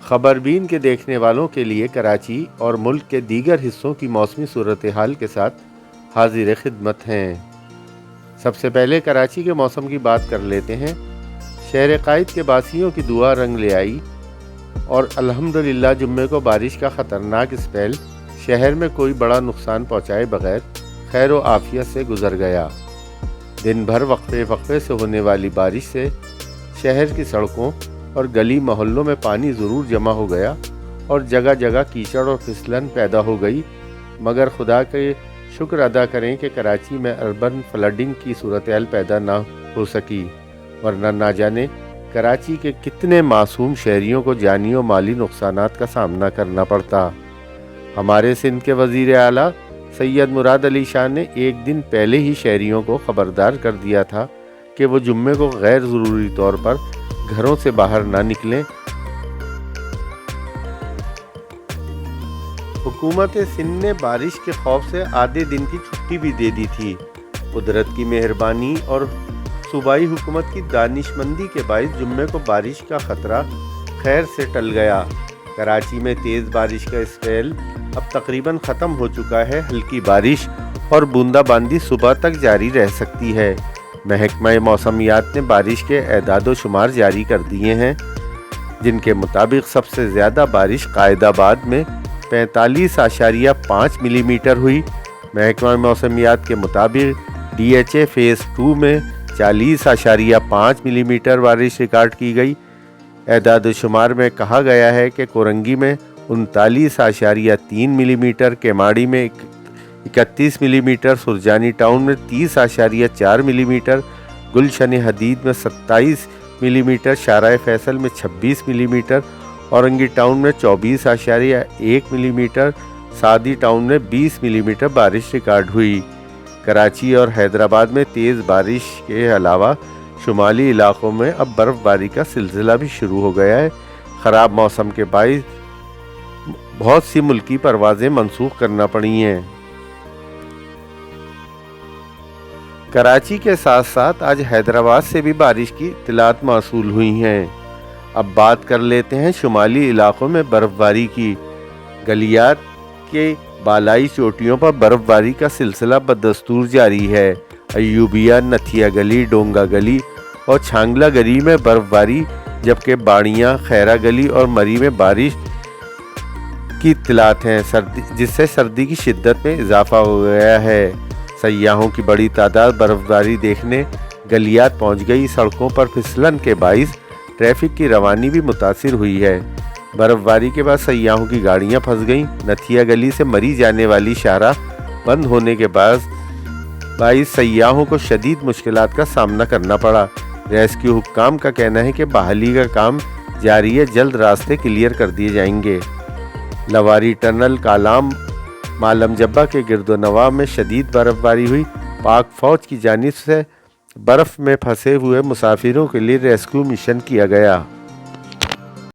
خبربین کے دیکھنے والوں کے لیے کراچی اور ملک کے دیگر حصوں کی موسمی صورتحال کے ساتھ حاضر خدمت ہیں۔ سب سے پہلے کراچی کے موسم کی بات کر لیتے ہیں۔ شہر قائد کے باسیوں کی دعا رنگ لے آئی اور الحمدللہ جمعے کو بارش کا خطرناک اسپیل شہر میں کوئی بڑا نقصان پہنچائے بغیر خیر و عافیت سے گزر گیا۔ دن بھر وقفے سے ہونے والی بارش سے شہر کی سڑکوں اور گلی محلوں میں پانی ضرور جمع ہو گیا اور جگہ جگہ کیچڑ اور پھسلن پیدا ہو گئی، مگر خدا کے شکر ادا کریں کہ کراچی میں اربن فلڈنگ کی صورتحال پیدا نہ ہو سکی، ورنہ نہ جانے کراچی کے کتنے معصوم شہریوں کو جانی و مالی نقصانات کا سامنا کرنا پڑتا۔ ہمارے سندھ کے وزیر اعلیٰ سید مراد علی شاہ نے ایک دن پہلے ہی شہریوں کو خبردار کر دیا تھا کہ وہ جمعے کو غیر ضروری طور پر گھروں سے باہر نہ نکلیں۔ حکومت سندھ نے بارش کے خوف سے آدھے دن کی چھٹی بھی دے دی تھی۔ قدرت کی مہربانی اور صوبائی حکومت کی دانشمندی کے باعث جمعے کو بارش کا خطرہ خیر سے ٹل گیا۔ کراچی میں تیز بارش کا اسپیل اب تقریباً ختم ہو چکا ہے۔ ہلکی بارش اور بوندا باندی صبح تک جاری رہ سکتی ہے۔ محکمہ موسمیات نے بارش کے اعداد و شمار جاری کر دیے ہیں، جن کے مطابق سب سے زیادہ بارش قائد آباد میں 45.5 ملی میٹر ہوئی۔ محکمہ موسمیات کے مطابق DHA فیز 2 میں 40.5 ملی میٹر بارش ریکارڈ کی گئی۔ اعداد و شمار میں کہا گیا ہے کہ کورنگی میں 39.3 ملی میٹر، کیماڑی میں 31 ملی میٹر، سرجانی ٹاؤن میں 30.4 ملی میٹر، گلشن حدید میں 27 ملی میٹر، شارع فیصل میں 26 ملی میٹر، اورنگی ٹاؤن میں 24.1 ملی میٹر، سعدی ٹاؤن میں 20 ملی میٹر بارش ریکارڈ ہوئی۔ کراچی اور حیدرآباد میں تیز بارش کے علاوہ شمالی علاقوں میں اب برف باری کا سلسلہ بھی شروع ہو گیا ہے۔ خراب موسم کے باعث بہت سی ملکی پروازیں منسوخ کرنا پڑی ہیں۔ کراچی کے ساتھ ساتھ آج حیدرآباد سے بھی بارش کی اطلاعات موصول ہوئی ہیں۔ اب بات کر لیتے ہیں شمالی علاقوں میں برف باری کی۔ گلیات کے بالائی چوٹیوں پر برف باری کا سلسلہ بدستور جاری ہے۔ ایوبیہ، نتھیا گلی، ڈونگا گلی اور چھانگلہ گلی میں برف باری، جبکہ باڑیاں، خیرہ گلی اور مری میں بارش کی اطلاعات ہیں، جس سے سردی کی شدت میں اضافہ ہو گیا ہے۔ سیاحوں کی بڑی تعداد برف باری دیکھنے گلیات پہنچ گئی۔ سڑکوں پر پھسلن کے باعث ٹریفک کی روانی بھی متاثر ہوئی ہے۔ برف باری کے بعد سیاحوں کی گاڑیاں پھنس گئیں۔ نتھیا گلی سے مری جانے والی شاہراہ بند ہونے کے باعث سیاحوں کو شدید مشکلات کا سامنا کرنا پڑا۔ ریسکیو حکام کا کہنا ہے کہ بحالی کا کام جاری ہے، جلد راستے کلیئر کر دیے جائیں گے۔ لواری ٹنل، کالام، معلم جبہ کے گرد و نواح میں شدید برف باری ہوئی۔ پاک فوج کی جانب سے برف میں پھنسے ہوئے مسافروں کے لیے ریسکیو مشن کیا گیا۔